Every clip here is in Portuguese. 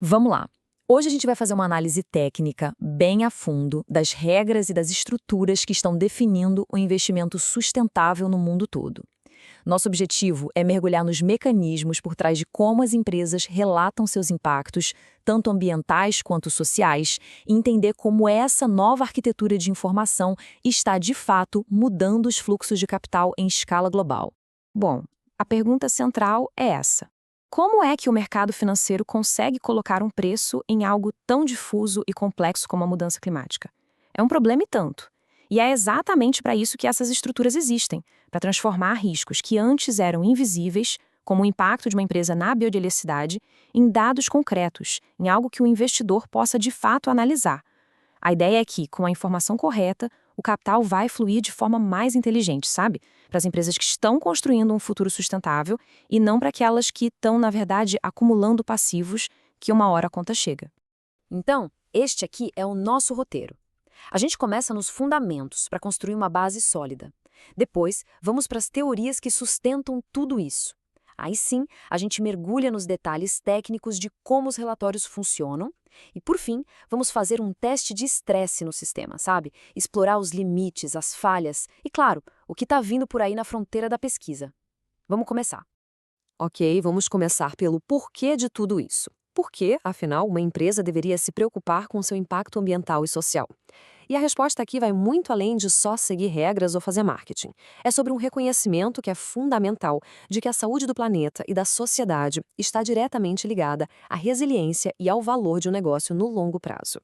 Vamos lá. Hoje a gente vai fazer uma análise técnica, bem a fundo, das regras e das estruturas que estão definindo o investimento sustentável no mundo todo. Nosso objetivo é mergulhar nos mecanismos por trás de como as empresas relatam seus impactos, tanto ambientais quanto sociais, e entender como essa nova arquitetura de informação está, de fato, mudando os fluxos de capital em escala global. Bom, a pergunta central é essa: como é que o mercado financeiro consegue colocar um preço em algo tão difuso e complexo como a mudança climática? É um problema e tanto. E é exatamente para isso que essas estruturas existem, para transformar riscos que antes eram invisíveis, como o impacto de uma empresa na biodiversidade, em dados concretos, em algo que o investidor possa de fato analisar. A ideia é que, com a informação correta, o capital vai fluir de forma mais inteligente, sabe? Para as empresas que estão construindo um futuro sustentável e não para aquelas que estão, na verdade, acumulando passivos que uma hora a conta chega. Então, este aqui é o nosso roteiro. A gente começa nos fundamentos para construir uma base sólida. Depois, vamos para as teorias que sustentam tudo isso. Aí sim, a gente mergulha nos detalhes técnicos de como os relatórios funcionam. E, por fim, vamos fazer um teste de estresse no sistema, sabe? Explorar os limites, as falhas e, claro, o que está vindo por aí na fronteira da pesquisa. Vamos começar. Ok, vamos começar pelo porquê de tudo isso. Por que, afinal, uma empresa deveria se preocupar com seu impacto ambiental e social? E a resposta aqui vai muito além de só seguir regras ou fazer marketing. É sobre um reconhecimento que é fundamental de que a saúde do planeta e da sociedade está diretamente ligada à resiliência e ao valor de um negócio no longo prazo.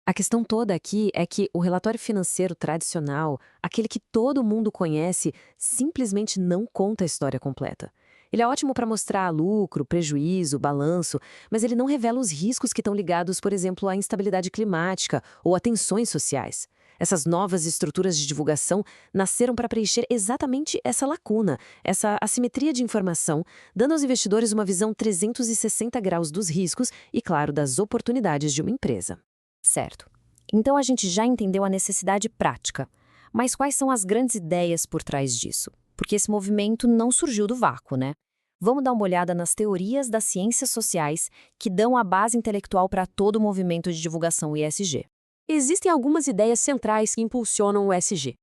A questão toda aqui é que o relatório financeiro tradicional, aquele que todo mundo conhece, simplesmente não conta a história completa. Ele é ótimo para mostrar lucro, prejuízo, balanço, mas ele não revela os riscos que estão ligados, por exemplo, à instabilidade climática ou a tensões sociais. Essas novas estruturas de divulgação nasceram para preencher exatamente essa lacuna, essa assimetria de informação, dando aos investidores uma visão 360 graus dos riscos e, claro, das oportunidades de uma empresa. Certo. Então a gente já entendeu a necessidade prática. Mas quais são as grandes ideias por trás disso? Porque esse movimento não surgiu do vácuo, né? Vamos dar uma olhada nas teorias das ciências sociais que dão a base intelectual para todo o movimento de divulgação ESG. Existem algumas ideias centrais que impulsionam o ESG.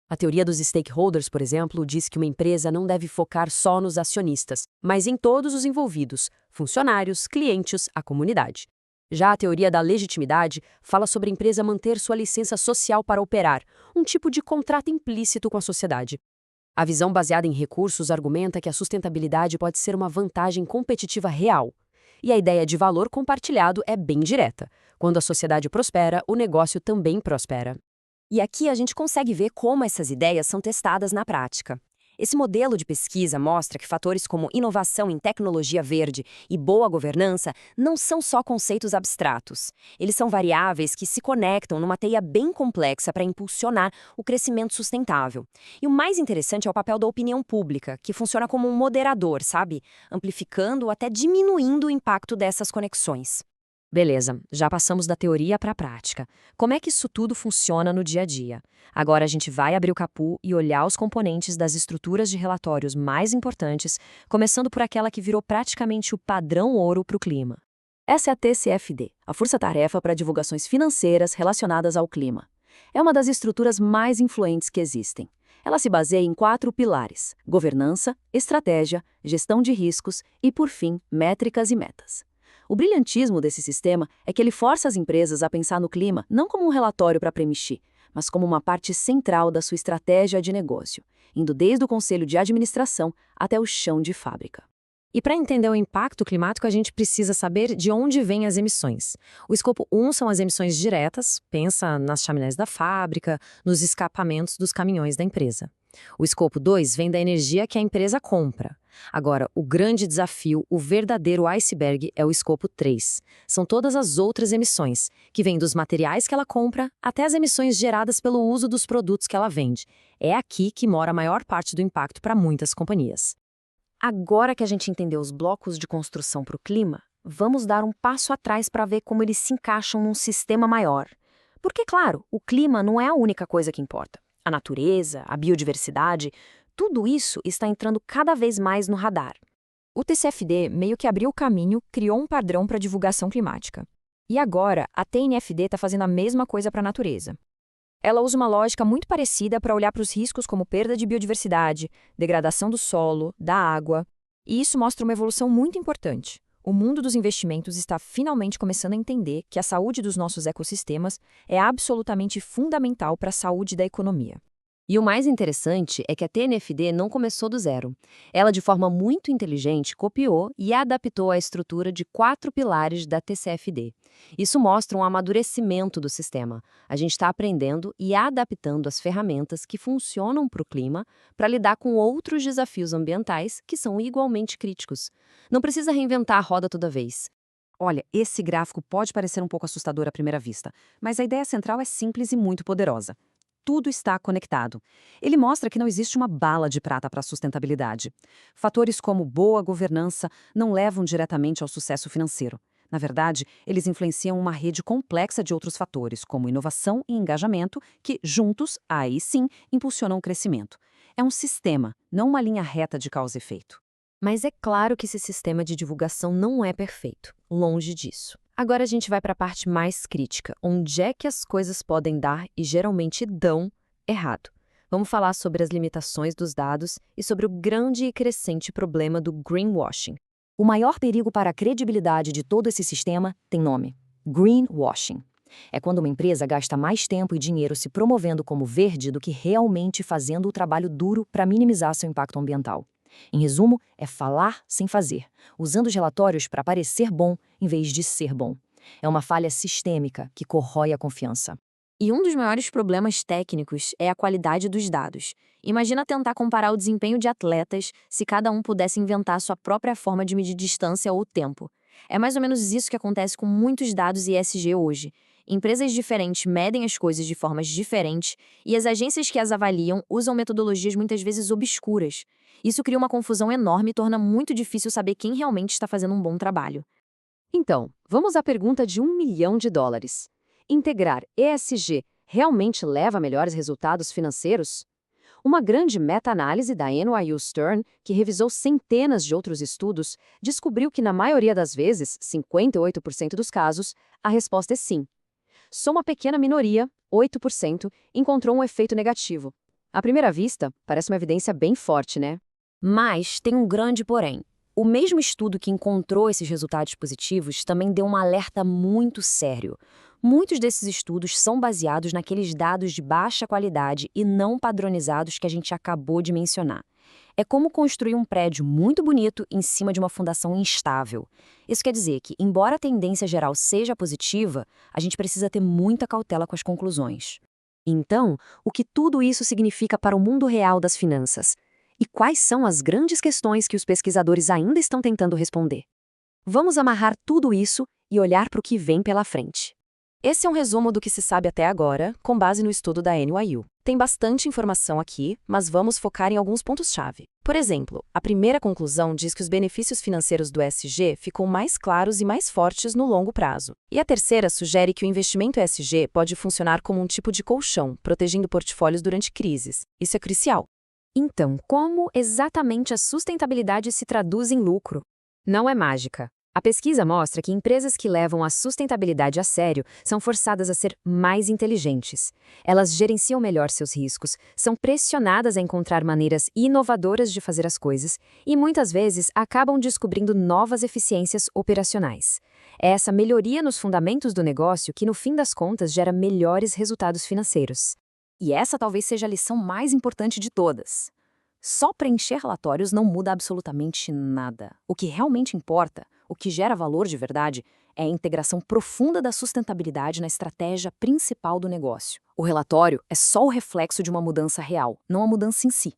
A teoria dos stakeholders, por exemplo, diz que uma empresa não deve focar só nos acionistas, mas em todos os envolvidos, funcionários, clientes, a comunidade. Já a teoria da legitimidade fala sobre a empresa manter sua licença social para operar, um tipo de contrato implícito com a sociedade. A visão baseada em recursos argumenta que a sustentabilidade pode ser uma vantagem competitiva real. E a ideia de valor compartilhado é bem direta. Quando a sociedade prospera, o negócio também prospera. E aqui a gente consegue ver como essas ideias são testadas na prática. Esse modelo de pesquisa mostra que fatores como inovação em tecnologia verde e boa governança não são só conceitos abstratos. Eles são variáveis que se conectam numa teia bem complexa para impulsionar o crescimento sustentável. E o mais interessante é o papel da opinião pública, que funciona como um moderador, sabe? Amplificando ou até diminuindo o impacto dessas conexões. Beleza, já passamos da teoria para a prática. Como é que isso tudo funciona no dia a dia? Agora a gente vai abrir o capô e olhar os componentes das estruturas de relatórios mais importantes, começando por aquela que virou praticamente o padrão ouro para o clima. Essa é a TCFD, a Força-Tarefa para Divulgações Financeiras Relacionadas ao Clima. É uma das estruturas mais influentes que existem. Ela se baseia em 4 pilares: governança, estratégia, gestão de riscos e, por fim, métricas e metas. O brilhantismo desse sistema é que ele força as empresas a pensar no clima não como um relatório para preencher, mas como uma parte central da sua estratégia de negócio, indo desde o conselho de administração até o chão de fábrica. E para entender o impacto climático, a gente precisa saber de onde vêm as emissões. O escopo 1 são as emissões diretas, pensa nas chaminés da fábrica, nos escapamentos dos caminhões da empresa. O escopo 2 vem da energia que a empresa compra. Agora, o grande desafio, o verdadeiro iceberg, é o escopo 3. São todas as outras emissões, que vêm dos materiais que ela compra até as emissões geradas pelo uso dos produtos que ela vende. É aqui que mora a maior parte do impacto para muitas companhias. Agora que a gente entendeu os blocos de construção para o clima, vamos dar um passo atrás para ver como eles se encaixam num sistema maior. Porque, claro, o clima não é a única coisa que importa. A natureza, a biodiversidade, tudo isso está entrando cada vez mais no radar. O TCFD meio que abriu o caminho, criou um padrão para divulgação climática. E agora, a TNFD está fazendo a mesma coisa para a natureza. Ela usa uma lógica muito parecida para olhar para os riscos como perda de biodiversidade, degradação do solo, da água. E isso mostra uma evolução muito importante. O mundo dos investimentos está finalmente começando a entender que a saúde dos nossos ecossistemas é absolutamente fundamental para a saúde da economia. E o mais interessante é que a TNFD não começou do zero. Ela, de forma muito inteligente, copiou e adaptou a estrutura de 4 pilares da TCFD. Isso mostra um amadurecimento do sistema. A gente está aprendendo e adaptando as ferramentas que funcionam para o clima para lidar com outros desafios ambientais que são igualmente críticos. Não precisa reinventar a roda toda vez. Olha, esse gráfico pode parecer um pouco assustador à primeira vista, mas a ideia central é simples e muito poderosa. Tudo está conectado. Ele mostra que não existe uma bala de prata para a sustentabilidade. Fatores como boa governança não levam diretamente ao sucesso financeiro. Na verdade, eles influenciam uma rede complexa de outros fatores, como inovação e engajamento, que, juntos, aí sim, impulsionam o crescimento. É um sistema, não uma linha reta de causa e efeito. Mas é claro que esse sistema de divulgação não é perfeito. Longe disso. Agora a gente vai para a parte mais crítica, onde é que as coisas podem dar e geralmente dão errado. Vamos falar sobre as limitações dos dados e sobre o grande e crescente problema do greenwashing. O maior perigo para a credibilidade de todo esse sistema tem nome: greenwashing. É quando uma empresa gasta mais tempo e dinheiro se promovendo como verde do que realmente fazendo o trabalho duro para minimizar seu impacto ambiental. Em resumo, é falar sem fazer, usando os relatórios para parecer bom em vez de ser bom. É uma falha sistêmica que corrói a confiança. E um dos maiores problemas técnicos é a qualidade dos dados. Imagina tentar comparar o desempenho de atletas se cada um pudesse inventar sua própria forma de medir distância ou tempo. É mais ou menos isso que acontece com muitos dados ESG hoje. Empresas diferentes medem as coisas de formas diferentes e as agências que as avaliam usam metodologias muitas vezes obscuras. Isso cria uma confusão enorme e torna muito difícil saber quem realmente está fazendo um bom trabalho. Então, vamos à pergunta de $1 milhão. Integrar ESG realmente leva a melhores resultados financeiros? Uma grande meta-análise da NYU Stern, que revisou centenas de outros estudos, descobriu que, na maioria das vezes, 58% dos casos, a resposta é sim. Só uma pequena minoria, 8%, encontrou um efeito negativo. À primeira vista, parece uma evidência bem forte, né? Mas tem um grande porém. O mesmo estudo que encontrou esses resultados positivos também deu um alerta muito sério. Muitos desses estudos são baseados naqueles dados de baixa qualidade e não padronizados que a gente acabou de mencionar. É como construir um prédio muito bonito em cima de uma fundação instável. Isso quer dizer que, embora a tendência geral seja positiva, a gente precisa ter muita cautela com as conclusões. Então, o que tudo isso significa para o mundo real das finanças? E quais são as grandes questões que os pesquisadores ainda estão tentando responder? Vamos amarrar tudo isso e olhar para o que vem pela frente. Esse é um resumo do que se sabe até agora, com base no estudo da NYU. Tem bastante informação aqui, mas vamos focar em alguns pontos-chave. Por exemplo, a primeira conclusão diz que os benefícios financeiros do ESG ficam mais claros e mais fortes no longo prazo. E a terceira sugere que o investimento ESG pode funcionar como um tipo de colchão, protegendo portfólios durante crises. Isso é crucial. Então, como exatamente a sustentabilidade se traduz em lucro? Não é mágica. A pesquisa mostra que empresas que levam a sustentabilidade a sério são forçadas a ser mais inteligentes. Elas gerenciam melhor seus riscos, são pressionadas a encontrar maneiras inovadoras de fazer as coisas e muitas vezes acabam descobrindo novas eficiências operacionais. É essa melhoria nos fundamentos do negócio que, no fim das contas, gera melhores resultados financeiros. E essa talvez seja a lição mais importante de todas. Só preencher relatórios não muda absolutamente nada. O que realmente importa, o que gera valor de verdade, é a integração profunda da sustentabilidade na estratégia principal do negócio. O relatório é só o reflexo de uma mudança real, não a mudança em si.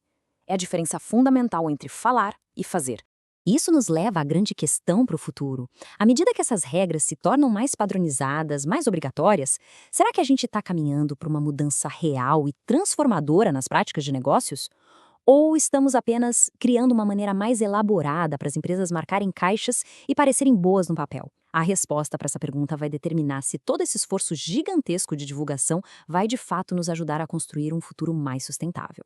É a diferença fundamental entre falar e fazer. Isso nos leva à grande questão para o futuro. À medida que essas regras se tornam mais padronizadas, mais obrigatórias, será que a gente está caminhando para uma mudança real e transformadora nas práticas de negócios? Ou estamos apenas criando uma maneira mais elaborada para as empresas marcarem caixas e parecerem boas no papel? A resposta para essa pergunta vai determinar se todo esse esforço gigantesco de divulgação vai de fato nos ajudar a construir um futuro mais sustentável.